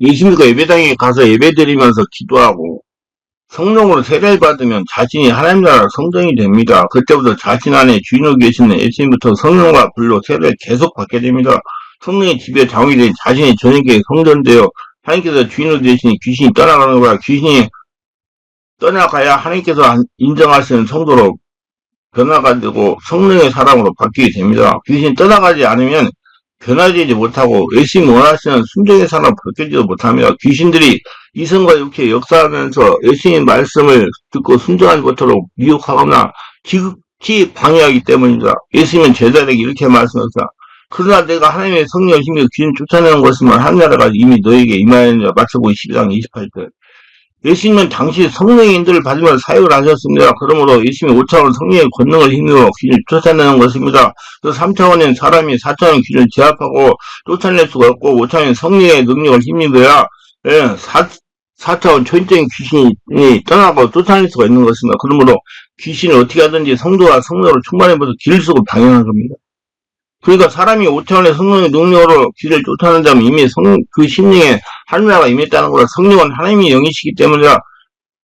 예수님과 예배당에 가서 예배드리면서 기도하고 성령으로 세례를 받으면 자신이 하나님 나라 성전이 됩니다. 그때부터 자신 안에 주인으로 계시는 예수님부터 성령과 불로 세례를 계속 받게 됩니다. 성령의 지배 장이 된 자신의 전인계의 성전되어 하나님께서 주인으로 되시니 귀신이 떠나가는 거라. 귀신이 떠나가야 하나님께서 인정하시는 성도로 변화가 되고 성령의 사람으로 바뀌게 됩니다. 귀신이 떠나가지 않으면 변화되지 못하고 예수님이 원하시는 순종의 사람으로 바뀌지도 못합니다. 귀신들이 이성과 육체에 역사하면서 예수님의 말씀을 듣고 순종하지 못하도록 미혹하거나 지극히 방해하기 때문입니다. 예수님은 제자에게 이렇게 말씀하셨다. 그러나 내가 하나님의 성령을 힘입어 귀신 쫓아내는 것이면 하늘나라가 이미 너에게 임하였느니라. 마태복음 12장 28절. 예수님은 당시 성령의 인도를 받으며 사역을 하셨습니다. 그러므로 예수님이 5차원 성령의 권능을 힘입어 귀신을 쫓아내는 것입니다. 또 3차원인 사람이 4차원 귀신을 제압하고 쫓아낼 수가 없고 5차원인 성령의 능력을 힘입어야 4차원 초인적인 귀신이 떠나고 쫓아낼 수가 있는 것입니다. 그러므로 귀신을 어떻게 하든지 성도와 성령으로 충만해버려서 길을 쓰고 방향한 겁니다. 그러니까 사람이 5차원의 성령의 능력으로 귀를 쫓아낸다면 이미 그 심령에 하늘나라가 임했다는 거라. 성령은 하나님의 영이시기 때문이라.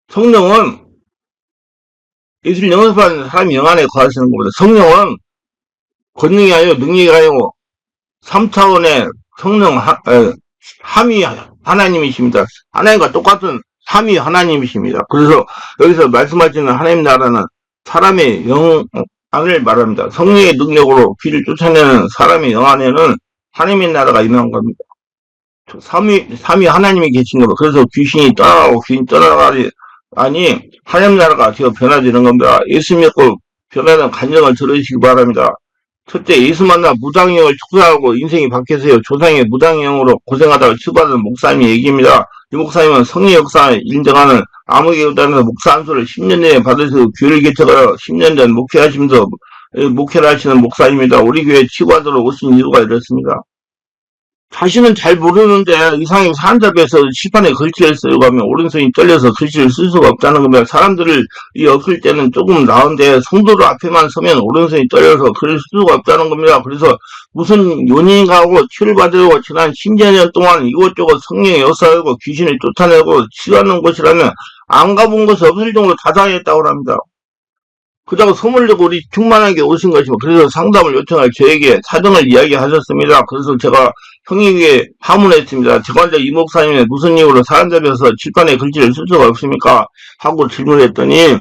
성령은 예수를 영접하는 사람이 영 안에 거하시는 겁니다. 성령은 권능이 아니고 능력이 아니고 3차원의 성령 함이 하나님이십니다. 하나님과 똑같은 삼위 하나님이십니다. 그래서 여기서 말씀하시는 하나님 나라는 사람의 영 안을 말합니다. 성령의 능력으로 귀를 쫓아내는 사람의 영 안에는 하나님의 나라가 임한 겁니다. 삼위 하나님이 계신 겁니다. 그래서 귀신이 떠나가고 귀신이 떠나가니 하나님 나라가 되어 변화되는 겁니다. 예수 믿고 변화된 간증을 들으시기 바랍니다. 첫째, 예수 만나 무당형을 축사하고 인생이 바뀌었어요. 조상의 무당형으로 고생하다가 치유받은 목사님의 얘기입니다. 이 목사님은 성의 역사를 인정하는 암흑의교단에서 목사 안수를 10년 내에 받으시고 교회를 개척하여 10년 전 목회하시면서 목회를 하시는 목사입니다. 우리 교회에 치유받으러 오신 이유가 이렇습니다. 자신은 잘 모르는데 이상하게 사람들 앞에서 칠판에 글씨를 쓰려고 하면 오른손이 떨려서 글씨를 쓸 수가 없다는 겁니다. 사람들이 없을 때는 조금 나은데 성도들 앞에만 서면 오른손이 떨려서 글을 쓸 수가 없다는 겁니다. 그래서 무슨 요인가하고 치유를 받으려고 지난 10여 년 동안 이것저것 성령의 역사하고 귀신을 쫓아내고 치유하는 곳이라면 안 가본 곳이 없을 정도로 다 다녔다고 합니다. 그다가 소문을 듣고 우리 충만하게 오신 것이고 그래서 상담을 요청할 저에게 사정을 이야기하셨습니다. 그래서 제가 형에게 하문했습니다. 제가 이 목사님의 무슨 이유로 사람들 앞에서 칠판에 글씨를 쓸 수가 없습니까? 하고 질문했더니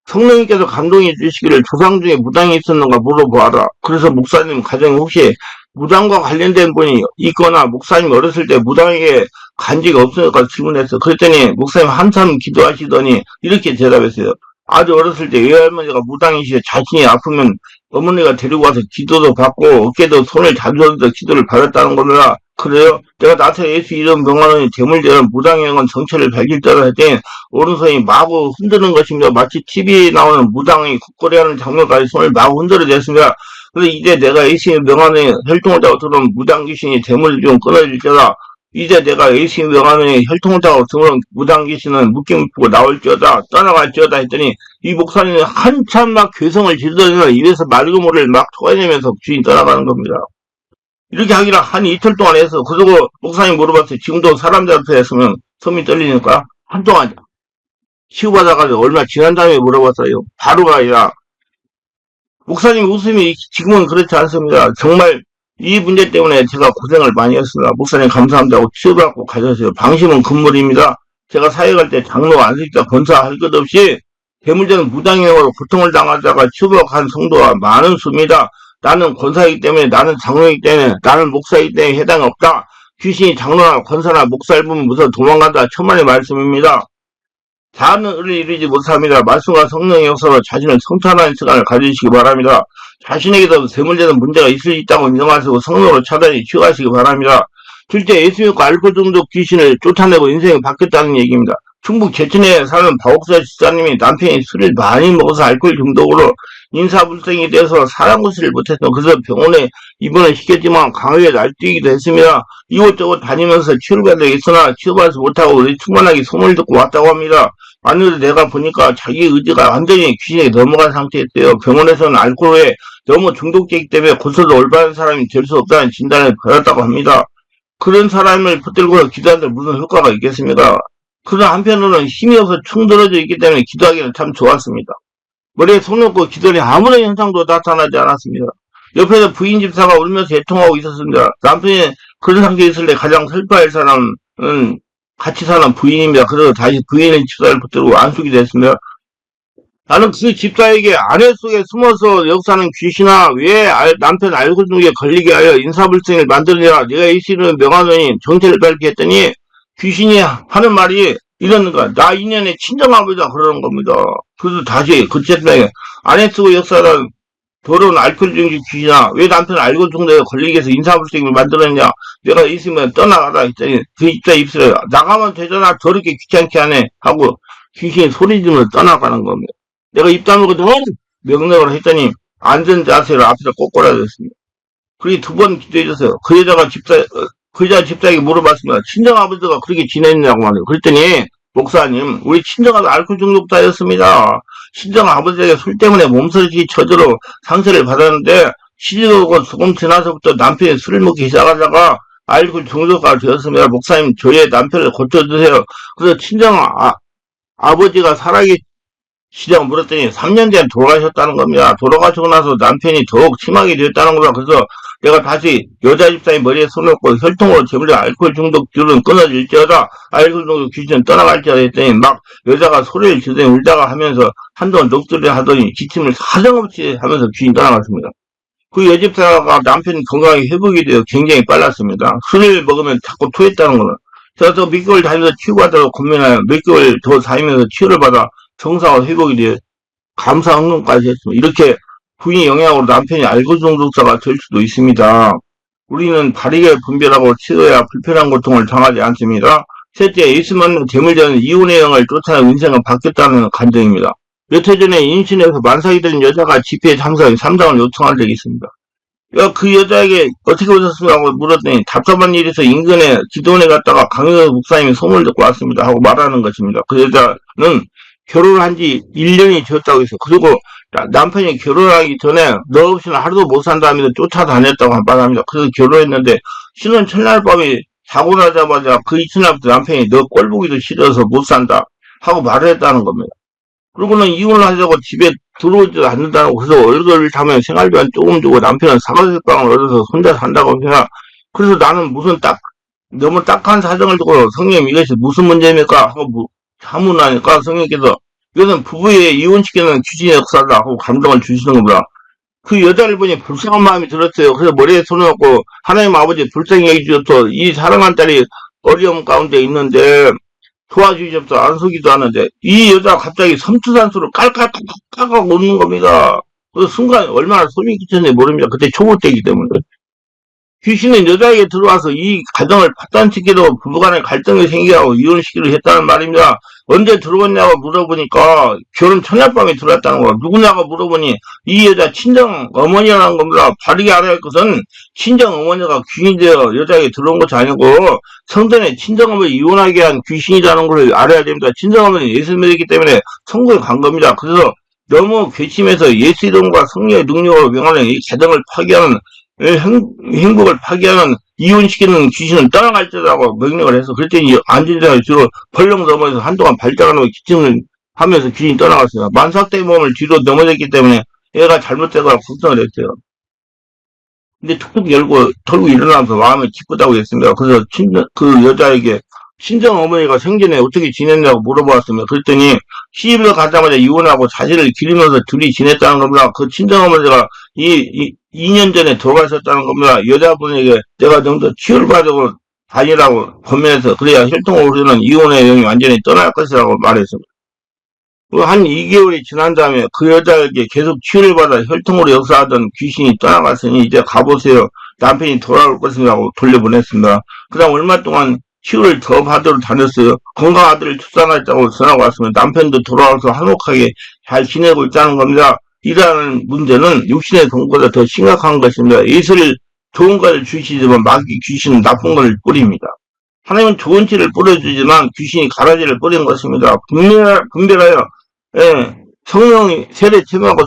성령님께서 감동해 주시기를 조상 중에 무당이 있었는가 물어보아라. 그래서 목사님 가정에 혹시 무당과 관련된 분이 있거나 목사님 어렸을 때 무당에게 간 적이 없으니까 질문했어요. 그랬더니 목사님 한참 기도하시더니 이렇게 대답했어요. 아주 어렸을 때 외할머니가 무당이시여 자신이 아프면 어머니가 데리고 와서 기도도 받고 어깨도 손을 잡아서 기도를 받았다는 겁니다. 그래요? 내가 나서 예수 이름 명하노니 대물대는 무당형은 정체를 밝힐 때라 했더니 오른손이 마구 흔드는 것입니다. 마치 TV에 나오는 무당이 콧거리하는 장면까지 손을 마구 흔들어댔습니다. 그래서 이제 내가 예수 이름 명하노니 혈통을 타고 들어온 무당 귀신이 대물을 좀 끊어질 때다. 이제 내가 예수 명하노니 혈통을 타고 들어온 무당 귀신은 묶임을 풀고 나올지어다 떠나갈지어다 했더니 이 목사님은 한참 막 괴성을 지르더니 입에서 맑은 물을 막 토해내면서 주인 떠나가는 겁니다. 이렇게 하기를 한 이틀 동안 해서 그러고 목사님 물어봤어요. 지금도 사람들 앞에 했으면 손이 떨리니까 한동안 치유받아가지고 얼마 지난 다음에 물어봤어요. 바로가 아니라 목사님 웃음이 지금은 그렇지 않습니다. 정말 이 문제 때문에 제가 고생을 많이 했습니다. 목사님 감사합니다 하고 치유받고 가셨어요. 방심은 금물입니다. 제가 사역할 때 장로 안식자 권사 할 것 없이 대물대는 무당형으로 고통을 당하다가 치유받고 간 성도가 많은 수입니다. 나는 권사이기 때문에 나는 장로이기 때문에 나는 목사이기 때문에 해당이 없다. 귀신이 장로나 권사나 목사를 보면 무서워 도망간다. 천만의 말씀입니다. 자아를 이루지 못합니다. 말씀과 성령의 역사로 자신을 성찰하는 시간을 가지시기 바랍니다. 자신에게도 세물되는 문제가 있을 수 있다고 인정하시고 성령으로 차단히 치유하시기 바랍니다. 둘째, 예수 믿고 알코올 중독 귀신을 쫓아내고 인생이 바뀌었다는 얘기입니다. 충북 제천에 사는 박옥사 집사님이 남편이 술을 많이 먹어서 알코올 중독으로 인사불성이 돼서 살아보지를 못했어. 그래서 병원에 입원을 시켰지만 강하게 날뛰기도 했습니다. 이곳저곳 다니면서 치료받아 있으나 치료받지 못하고 우리 충만하게 소문을 듣고 왔다고 합니다. 아무래도 내가 보니까 자기 의지가 완전히 귀신에 넘어간 상태였어요. 병원에서는 알코올에 너무 중독되기 때문에 고소도 올바른 사람이 될 수 없다는 진단을 받았다고 합니다. 그런 사람을 붙들고 기도하는데 무슨 효과가 있겠습니까? 그러나 한편으로는 힘이 없어 충돌어져 있기 때문에 기도하기는 참 좋았습니다. 머리에 손 놓고 기도니 아무런 현상도 나타나지 않았습니다. 옆에서 부인 집사가 울면서 애통하고 있었습니다. 남편이 그런 상태에 있을 때 가장 슬퍼할 사람은 같이 사는 부인입니다. 그래서 다시 부인의 집사를 붙들고 안수기 됐습니다. 나는 그 집사에게 아내 속에 숨어서 역사하는 귀신아, 왜 남편 알고 중에 걸리게 하여 인사불성을 만들느냐, 내가 이 시를 명하노니 정체를 밝게 했더니 귀신이 하는 말이 이러는 거야. 나 인연의 친정아버지다 그러는 겁니다. 그래서 다시 그 집사에게 아내 속에 역사하는 더러운 알코올 중지 귀신아, 왜 남편 알고 중에 걸리게 해서 인사불성을 만들었냐, 내가 있으면 떠나가라 했더니 그 집사 입술에 나가면 되잖아, 저렇게 귀찮게 하네 하고 귀신이 소리 지르면서 떠나가는 겁니다. 내가 입 다물고 명령을 했더니 앉은 자세로 앞에서 꼬꾸라졌습니다. 그리고 두 번 기도해줬어요. 그 여자 집사에게 물어봤습니다. 친정아버지가 그렇게 지냈냐고 말해요. 그랬더니 목사님, 우리 친정아버지 알코올 중독자였습니다. 친정아버지에게 술 때문에 몸서리치 저절로 상처를 받았는데 시집오고 조금 지나서부터 남편이 술을 먹기 시작하다가 알코올 중독자가 되었습니다. 목사님, 저의 남편을 고쳐주세요. 그래서 친정아버지가 시장 물었더니 3년 전에 돌아가셨다는 겁니다. 돌아가시고 나서 남편이 더욱 심하게 되었다는 겁니다. 그래서 내가 다시 여자 집사의 머리에 손을 얹고 혈통으로 제물려 알코올 중독 줄은 끊어질지어다, 알코올 중독 귀신은 떠나갈지어다 했더니 막 여자가 소리를 지르더니 울다가 하면서 한동안 넋두리 하더니 기침을 사정없이 하면서 귀신이 떠나갔습니다. 그 여집사가 남편이 건강하게 회복이 되어 굉장히 빨랐습니다. 술을 먹으면 자꾸 토했다는 거는. 그래서 몇 개월 다니면서 치유받아서 고민하여 몇 개월 더 다니면서 치유를 받아 정상화 회복이 되어 감사 헌금까지 했습니다. 이렇게 부인의 영향으로 남편이 알코올 중독자가 될 수도 있습니다. 우리는 바르게 분별하고 치료해야 불편한 고통을 당하지 않습니다. 셋째, 예수만으로 재물자는 이혼의 영을 쫓아내 인생은 바뀌었다는 간증입니다. 몇 해 전에 인신에서 만삭이 된 여자가 집회에 참석해 삼당을 요청한 적이 있습니다. 그 여자에게 어떻게 오셨습니까? 하고 물었더니 답답한 일에서 인근에 기도원에 갔다가 강효 목사님이 소문을 듣고 왔습니다. 하고 말하는 것입니다. 그 여자는 결혼을 한 지 1년이 되었다고 했어요. 그리고 남편이 결혼하기 전에 너 없이는 하루도 못 산다면서 쫓아다녔다고 말합니다. 그래서 결혼했는데 신혼 첫날 밤에 자고 나자마자 그 이튿날부터 남편이 너 꼴보기도 싫어서 못 산다 하고 말을 했다는 겁니다. 그러고는 이혼을 하자고 집에 들어오지도 않는다고. 그래서 월급을 타면 생활비만 조금 주고 남편은 사과식빵을 얻어서 혼자 산다고 해서, 그래서 나는 너무 딱한 사정을 두고 성령님 이것이 무슨 문제입니까? 하고 자문하니까 성령께서 이것은 부부의 이혼시키는 귀신의 역사다 하고 감동을 주시는 겁니다. 그 여자를 보니 불쌍한 마음이 들었어요. 그래서 머리에 손을 얹고 하나님 아버지 불쌍히 여기주셔서 이 사랑한 딸이 어려움 가운데 있는데 도와주셔서 안속이도 하는데 이 여자가 갑자기 섬투산수를 깔깔깔깔 웃는 겁니다. 그 순간 얼마나 소름이 끼쳤는지 모릅니다. 그때 초보 때이기 때문에. 귀신은 여자에게 들어와서 이 가정을 파탄시키려고 부부간에 갈등이 생기게 하고 이혼시키려 했다는 말입니다. 언제 들어왔냐고 물어보니까 결혼 첫날 밤에 들어왔다는 거야. 누구냐고 물어보니 이 여자 친정 어머니라는 겁니다. 바르게 알아야 할 것은 친정 어머니가 귀신이 되어 여자에게 들어온 것이 아니고 성전에 친정 어머니 이혼하게 한 귀신이라는 걸 알아야 됩니다. 친정 어머니 예수 믿었기 때문에 천국에 간 겁니다. 그래서 너무 괘씸해서 예수 이름과 성령의 능력으로 명하는 이 가정을 파괴하는 행복을 파괴하는 이혼시키는 귀신은 떠나갈지라고 명령을 해서 그랬더니 앉은 자가 뒤로 벌렁 넘어져서 한동안 발작하는 기침을 하면서 귀신이 떠나갔어요. 만삭된 몸을 뒤로 넘어졌기 때문에 애가 잘못되거나 걱정을 했어요. 근데 툭툭 열고 털고 일어나면서 마음이 기쁘다고 했습니다. 그래서 그 여자에게 친정 어머니가 생전에 어떻게 지냈냐고 물어보았습니다. 그랬더니 시집을 가자마자 이혼하고 자식을 기르면서 둘이 지냈다는 겁니다. 그 친정 어머니가 2년 전에 돌아가셨다는 겁니다. 여자분에게 내가 좀 더 치유를 받고 다니라고 권면해서 그래야 혈통으로는 이혼의 영이 완전히 떠날 것이라고 말했습니다. 한 2개월이 지난 다음에 그 여자에게 계속 치유를 받아 혈통으로 역사하던 귀신이 떠나갔으니 이제 가보세요. 남편이 돌아올 것이라고 돌려보냈습니다. 그 다음 얼마 동안 치유를 더 받으러 다녔어요. 건강한 아들을 출산했다고 전화가 왔습니다. 남편도 돌아와서 화목하게 잘 지내고 있다는 겁니다. 이라는 문제는 육신의 동거보다 더 심각한 것입니다. 예수를 좋은 것을 주시지만 마귀 귀신은 나쁜 것을 뿌립니다. 하나님은 좋은 씨를 뿌려주지만 귀신이 가라지를 뿌리는 것입니다. 분별하여 성령이 세례 체험하고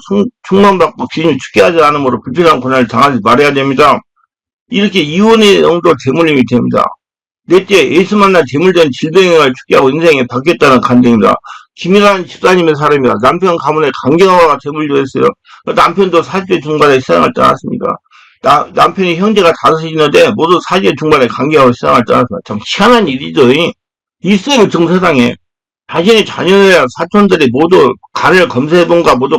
충만받고 귀신이 죽게 하지 않으므로 불필요한 고난을 당하지 말아야 됩니다. 이렇게 이혼의 영도 대물림이 됩니다. 넷째, 예수 만나 재물전 질병을 축제하고 인생이 바뀌었다는 간증입니다. 김일환 집사님의 사람입니다. 남편 가문에 강경화가 재물주였어요. 남편도 40대 중반에 세상을 떠났습니다. 남편이 형제가 5이 있는데 모두 40대 중반에 강경화로 세상을 떠났습니다. 참 희한한 일이죠. 있어요, 정 세상에. 자신의 자녀나 사촌들이 모두 간을 검사해본가 모두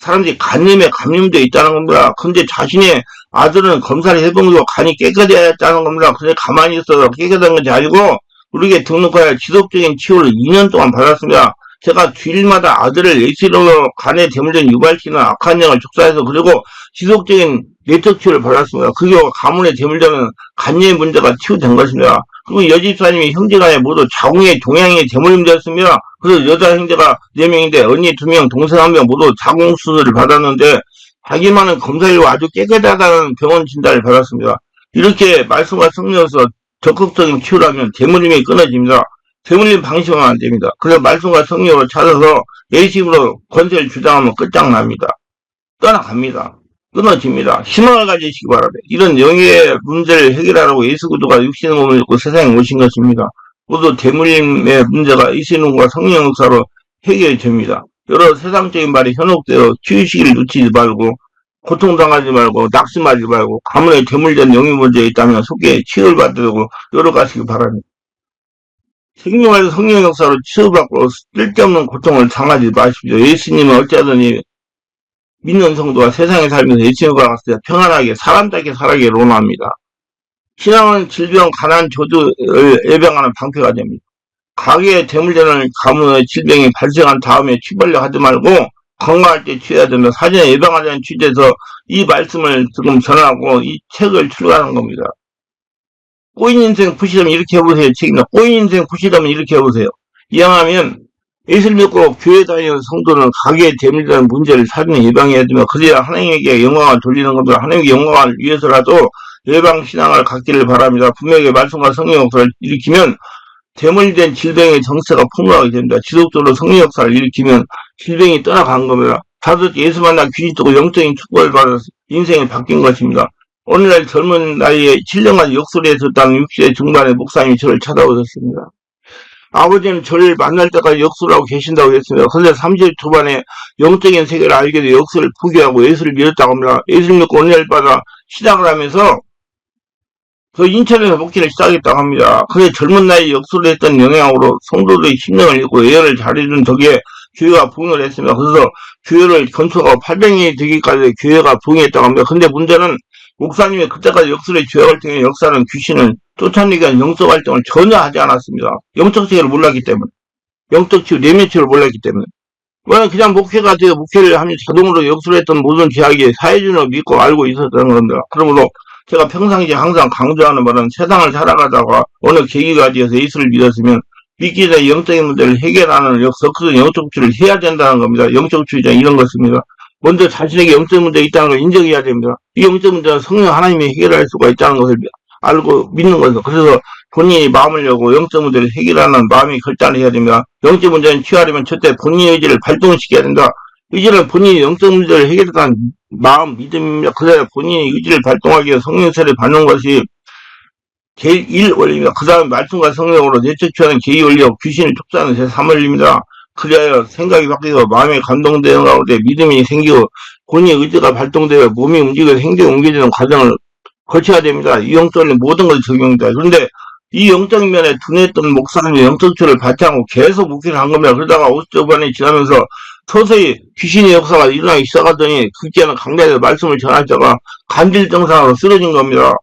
사람들이 간염에 감염되어 있다는 겁니다. 근데 자신의 아들은 검사를 해본거 간이 깨끗해졌다는 겁니다. 근데 가만히 있어서 깨끗한 건지 알고 우리에게 등록하여 지속적인 치료를 2년 동안 받았습니다. 제가 주일마다 아들을 예시로 간에 대물된 유발시나 악한 영을 축사해서 그리고 지속적인 내적 치료를 받았습니다. 그리고 가문에 대물되는 간염 문제가 치유된 것입니다. 그리고 여집사님이 형제간에 모두 자궁의 동양이 대물림되었습니다. 그래서 여자 형제가 4명인데 언니 2명, 동생 1명 모두 자궁 수술을 받았는데 자기만은 검사이고 아주 깨끗하다는 병원 진단을 받았습니다. 이렇게 말씀과 성령에서 적극적인 치유라면 대물림이 끊어집니다. 대물림 방식은 안 됩니다. 그래서 말씀과 성령으로 찾아서 예심으로 권세를 주장하면 끝장납니다. 떠나갑니다. 끊어집니다. 희망을 가지시기 바랍니다. 이런 영의 문제를 해결하라고 예수 그리스도가 육신의 몸을 입고 세상에 오신 것입니다. 모두 대물림의 문제가 이신론과 성령 역사로 해결이 됩니다. 여러 세상적인 말이 현혹되어 치유시기를 놓치지 말고 고통당하지 말고 낙심하지 말고 가문에 대물된 영의 문제가 있다면 속에 치유를 받으려고 노력하시기 바랍니다. 생명에서 성령 역사로 치유받고 쓸데없는 고통을 당하지 마십시오. 예수님은 어찌하든지 믿는 성도가 세상에 살면서 예수님과 같이 평안하게 사람답게 살아가기를 원합니다. 신앙은 질병, 가난, 저주를 예방하는 방패가 됩니다. 가게에 대물되는 가문의 질병이 발생한 다음에 취발려 하지 말고 건강할 때 취해야 된다. 사전에 예방하자는 취지에서 이 말씀을 지금 전하고 이 책을 출간하는 겁니다. 꼬인 인생 부시려면 이렇게 해보세요. 책입니다. 꼬인 인생 부시려면 이렇게 해보세요. 이왕하면 예수를 믿고 교회 다니는 성도는 가게에 대물되는 문제를 사전에 예방해야 되며 그래야 하나님에게 영광을 돌리는 겁니다. 하나님께 영광을 위해서라도 예방신앙을 갖기를 바랍니다. 분명히 말씀과 성령 역사를 일으키면 대물된 질병의 정세가 폭로하게 됩니다. 지속적으로 성령 역사를 일으키면 질병이 떠나간 겁니다. 다섯 예수 만나 귀신 뜨고 영적인 축복을 받아서 인생이 바뀐 것입니다. 오늘날 젊은 나이에 7년간 역술에 있었다는 60대 중반의 목사님이 저를 찾아오셨습니다. 아버지는 저를 만날 때까지 역술을 하고 계신다고 했습니다. 그런데 30대 초반에 영적인 세계를 알게 돼 역술을 포기하고 예수를 믿었다고 합니다. 예수를 믿고 은혜를 받아 시작을 하면서 그 인천에서 목회를 시작했다고 합니다. 그래 젊은 나이에 역술을 했던 영향으로 성도들의 심령을 잃고 예언을 잘해준 덕에 교회가 부흥을 했습니다. 그래서 교회를 건축하고 800년이 되기까지 교회가 부흥했다고 합니다. 근데 문제는 목사님이 그때까지 역술의 죄악을 통해 역사는 귀신을 쫓아내기 위한 영적 활동을 전혀 하지 않았습니다. 영적 세계를 몰랐기 때문에. 영적 치유, 내면 치유를 몰랐기 때문에. 그냥 목회가 되어 목회를 하면 자동으로 역술을 했던 모든 죄악이 사회주의로 믿고 알고 있었던 겁니다. 그러므로 제가 평상시에 항상 강조하는 말은 세상을 살아가다가 어느 계기가 되어서 예수를 믿었으면 믿기 전에 영적인 문제를 해결하는 역사는 영적 치유를 해야 된다는 겁니다. 영적 치유자 이런 것입니다. 먼저 자신에게 영적 문제가 있다는 걸 인정해야 됩니다. 이 영적 문제는 성령 하나님이 해결할 수가 있다는 것을 알고 믿는 거죠. 그래서 본인이 마음을 열고 영적 문제를 해결하는 마음의 결단을 해야 됩니다. 영적 문제는 취하려면 첫째 본인의 의지를 발동시켜야 된다. 의지는 본인이 영적 문제를 해결하는 마음, 믿음입니다. 그래야 본인의 의지를 발동하기 위해 성령세를 받는 것이 제1 원리입니다. 그 다음 말씀과 성령으로 내적 취하는 제2 원리고 귀신을 쫓아내는 제3 원리입니다. 그래야 생각이 바뀌고 마음이 감동되는 가운데 믿음이 생기고 본인의 의지가 발동되어 몸이 움직여서 행동이 옮겨지는 과정을 거쳐야 됩니다. 이 영적인 모든 것이 적용됩니다. 그런데 이 영적인 면에 둔했던 목사님이 영적 치유를 받지 않고 계속 목회를 한 겁니다. 그러다가 50초반이 지나면서 서서히 귀신의 역사가 일어나기 시작하더니 그때는 강단에서 말씀을 전하다가 간질 증상으로 쓰러진 겁니다.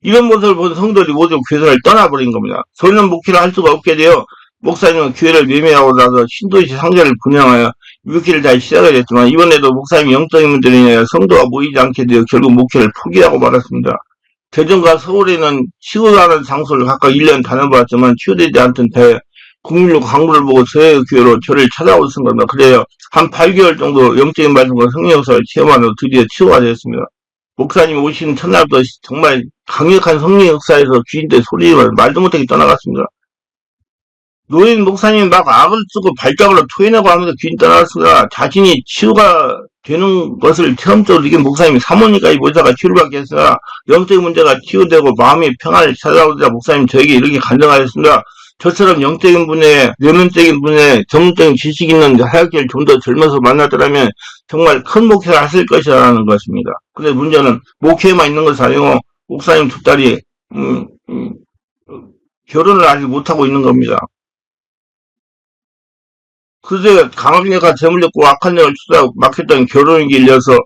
이런 모습을 본 성도들이 모두 교회를 떠나버린 겁니다. 저는 목회를 할 수가 없게 되어 목사님은 교회를 매매하고 나서 신도시 상자를 분양하여 목회를 다시 시작을 했지만 이번에도 목사님이 영적인 문제로 인하여 성도가 모이지 않게 되어 결국 목회를 포기하고 말았습니다. 대전과 서울에는 치유하는 장소를 각각 1년 다녀봤지만 치유되지 않던 대 국민로 광고를 보고 저의 교회로 저를 찾아오신 겁니다. 그래요. 한 8개월 정도 영적인 말씀과 성령 역사를 체험하며 드디어 치유가 되었습니다. 목사님이 오신 첫날부터 정말 강력한 성령 역사에서 귀인들 소리를 말도 못하게 떠나갔습니다. 노인 목사님 막 악을 쓰고 발작으로 토해내고 하면서 귀인 떠나갔습니다. 자신이 치유가 되는 것을 체험적으로 이게 목사님이 사모님까지 모자가 치료받게 했으나 영적인 문제가 치유되고 마음의 평안을 찾아오자 목사님 저에게 이렇게 간증하였습니다. 저처럼 영적인 분에 내면적인 분에 전문적인 지식 있는 하얗게 좀 더 젊어서 만나더라면 정말 큰 목회를 하실 것이라는 것입니다. 근데 문제는 목회에만 있는 것이 아니고 목사님 두 딸이 결혼을 아직 못하고 있는 겁니다. 그새 강학래가 재물 없고 악한 영을 추구하고 막혔던 결혼이 길려서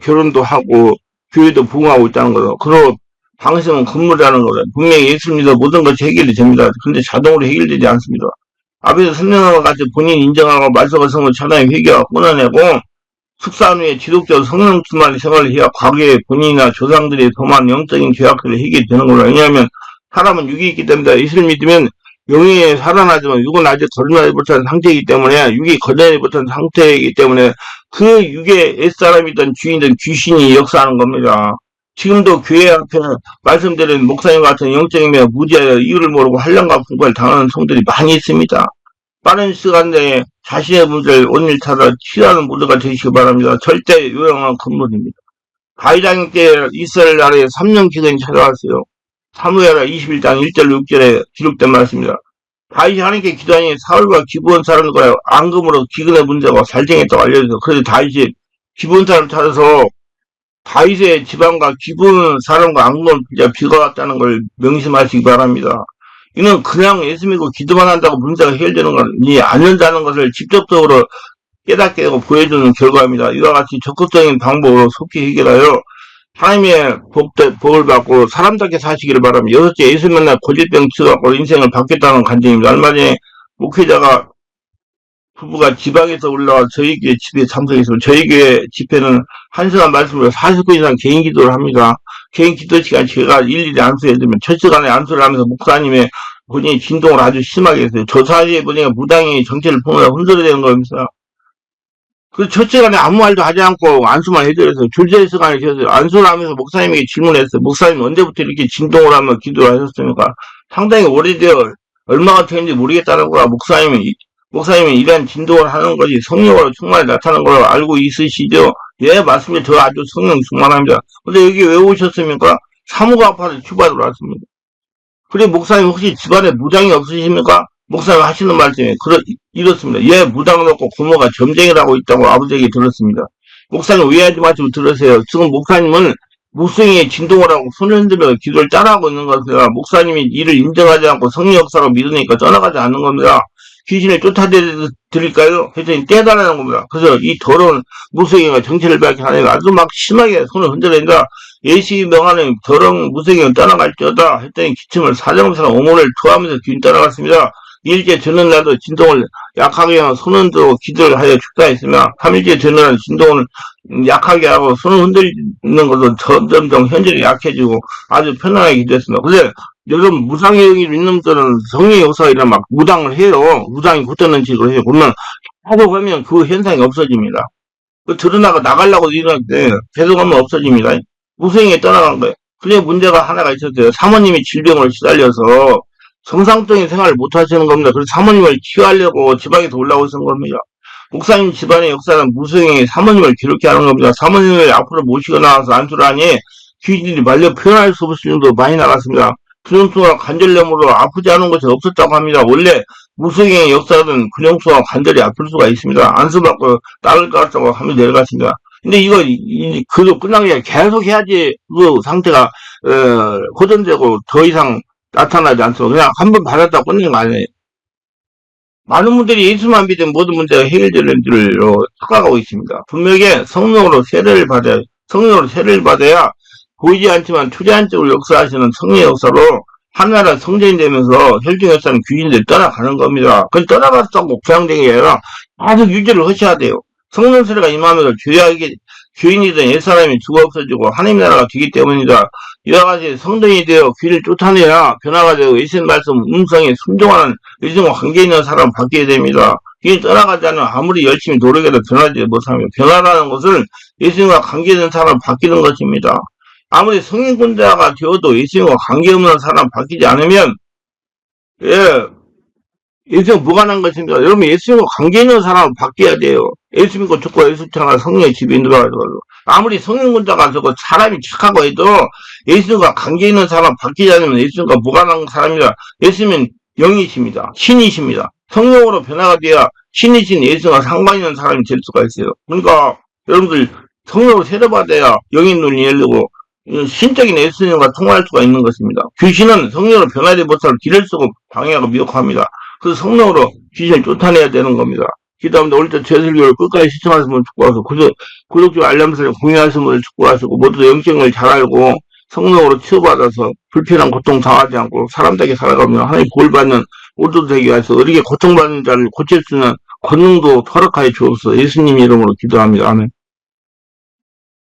결혼도 하고 교회도 부흥하고 있다는 거죠. 그리고 방심은 금물이라는 거죠. 분명히 예수를 믿어 모든 것이 해결이 됩니다. 근데 자동으로 해결되지 않습니다. 앞에서 설명한 것 같이 본인 인정하고 말소가 성을 차단히 회개하고 끊어내고 숙사 후에 지속적으로 성령 충만의 생활을 해야 과거에 본인이나 조상들이 범한 영적인 죄악들을 해결되는 거죠. 왜냐하면 사람은 육이 있기 때문에 예수를 믿으면 영이 살아나지만 육은 아직 거듭나지 못한 상태이기 때문에 육이 거듭나지 못한 상태이기 때문에 그 육의 옛사람이든 주인이든 귀신이 역사하는 겁니다. 지금도 교회 앞에 말씀드린 목사님 같은 영적이며 무지하여 이유를 모르고 한량과 풍파를 당하는 성들이 많이 있습니다. 빠른 시간 내에 자신의 문제를 온일차려 치유하는 모두가 되시기 바랍니다. 절대 요양은 건물입니다. 가이장님 때 이스라엘 나라에 3년 기근이 찾아왔어요. 사무엘하 21장 1절 6절에 기록된 말씀입니다. 다윗이 하나님께 기도하니 사울과 기브온 사람들과 앙금으로 기근의 문제가 살생했다고 알려져서 그래서 다윗이 기브온 사람을 찾아서 다윗의 지방과 기브온 사람과 앙금을 비가 왔다는 걸 명심하시기 바랍니다. 이는 그냥 예수 믿고 기도만 한다고 문제가 해결되는 것이 아니라는 것을 직접적으로 깨닫게 되고 보여주는 결과입니다. 이와 같이 적극적인 방법으로 속히 해결하여 하나님의 복을 받고 사람답게 사시기를 바랍니다. 여섯째, 예수 만나 고질병 치료하고 인생을 바뀌었다는 간증입니다. 얼마 전에 목회자가 부부가 지방에서 올라와 저희 교회 집회에 참석했습니다. 저희 교회 집회는 1시간 말씀으로 40분 이상 개인 기도를 합니다. 개인 기도 시간 제가 일일이 안수해드리면 첫 시간에 안수를 하면서 목사님의 본인이 진동을 아주 심하게 했어요. 저 사이에 보니까 무당이 정체를 보느라 흔들어대는 겁니다. 그 첫 시간에 아무 말도 하지 않고 안수만 해드렸어요. 둘째 시간에 안수를 하면서 목사님에게 질문했어요. 목사님 언제부터 이렇게 진동을 하며 기도를 하셨습니까? 상당히 오래되어 얼마가 되는지 모르겠다는 거라 목사님이 이러한 진동을 하는 것이 성령으로 충만히 나타나는 걸 알고 있으시죠? 예, 맞습니다. 저 아주 성령 충만합니다. 근데 여기 왜 오셨습니까? 사무가 아파서 휴가를 왔습니다. 그래, 목사님 혹시 집안에 무당이 없으십니까? 목사님 하시는 말씀이 이렇습니다. 예, 무당은 없고 부모가 점쟁이라고 있다고 아버지에게 들었습니다. 목사님 오해하지 마시고 들으세요. 지금 목사님은 무성의 진동을 하고 손을 흔들며 기도를 따라하고 있는 것이라 목사님이 이를 인정하지 않고 성령 역사로 믿으니까 떠나가지 않는 겁니다. 귀신을 쫓아드릴까요? 했더니 떼달라는 겁니다. 그래서 이 더러운 무성이가 정체를 밝혀하니까 아주 막 심하게 손을 흔들어댄다. 예시 명하는 더러운 무성이가 떠나갈지어다 했더니 기침을 사정없이 옹호를 토하면서 귀신 떠나갔습니다. 2일째 되는 날도 진동을 약하게 하고 손을 흔들고 기도를 하여 축사했으며 3일째 되는 날 진동을 약하게 하고 손을 흔들는 것도 점점 현저히 약해지고 아주 편안하게 기도했습니다. 근데 여러분 무당의 영이 있는 분들은 성령의 역사가 일어나 막 무당을 해요. 무당이 굳었는 식으로 해요. 그러면 계속 하면 그 현상이 없어집니다. 그 드러나가 나가려고 일어났는데 계속 하면 없어집니다. 무성에 떠나간 거예요. 그게 문제가 하나가 있었어요. 사모님이 질병으로 시달려서 정상적인 생활을 못 하시는 겁니다. 그래서 사모님을 치유하려고 지방에서 올라오신 겁니다. 목사님 집안의 역사는 무성이 사모님을 괴롭게 하는 겁니다. 사모님을 앞으로 모시고 나와서 안수를 하니 귀신들이 말려 표현할 수 없을 정도로 많이 나갔습니다. 근형수와 관절염으로 아프지 않은 것이 없었다고 합니다. 원래 무성의 역사는 근형수와 관절이 아플 수가 있습니다. 안수받고 딸을 깎았다고 하면 내려갔습니다. 근데 이거 그도 끝난 게 계속 해야지 그 상태가 고전되고 더 이상 나타나지 않습니다. 그냥 한 번 받았다 끝낸 거 아니에요. 많은 분들이 예수만 믿으면 모든 문제가 해결되는 줄로 착각하고 있습니다. 분명히 성령으로 세례를 받아야 보이지 않지만 투자한적으로 역사하시는 성령의 역사로 하나나라 성전이 되면서 혈중 역사는 귀신들이 떠나가는 겁니다. 그건 떠나갔다고 부양되는 게 아니라 계속 유지를 하셔야 돼요. 성령 세례가 임하면서 죄인이든 옛사람이 죽어 없어지고 하나님 나라가 되기 때문이다. 이와 같이 성전이 되어 귀를 쫓아내야 변화가 되고 예수님 말씀 음성에 순종하는 예수님과 관계 있는 사람을 바뀌게 됩니다. 귀를 떠나가지 않으면 아무리 열심히 노력해도 변하지 못합니다. 변화라는 것을 예수님과 관계 있는 사람을 바뀌는 것입니다. 아무리 성인군자가 되어도 예수님과 관계없는 사람 바뀌지 않으면 예수님 무관한 것입니다. 여러분 예수님과 관계 있는 사람은 바뀌어야 돼요. 예수 믿고 죽고 예수 태어나 성령의 집에 들어가서 아무리 성령군자가 저거 사람이 착하고 해도 예수님과 관계 있는 사람 바뀌지 않으면 예수님과 무관한 사람이라 예수님은 영이십니다. 신이십니다. 성령으로 변화가 돼야 신이신 예수와 상관 있는 사람이 될 수가 있어요. 그러니까 여러분들 성령으로 세례받아야 영의 눈이 열리고 신적인 예수님과 통화할 수가 있는 것입니다. 귀신은 성령으로 변화되지 못할 길을 쓰고 방해하고 미혹합니다. 그래서 성령으로 귀신을 쫓아내야 되는 겁니다. 기도합니다. 오늘도 제설교를 끝까지 시청하시는 분 축구 하시고 구독자 알람 설정 공유하시는 분들 축구 하시고 모두 영적을 잘 알고 성령으로 치유받아서 불필요한 고통 당하지 않고 사람답게 살아가며 하나님 복을 받는 오늘도 되게 위해서 어리게 고통받는 자를 고칠 수 있는 권능도 허락하여 주옵소서. 예수님 이름으로 기도합니다. 아멘.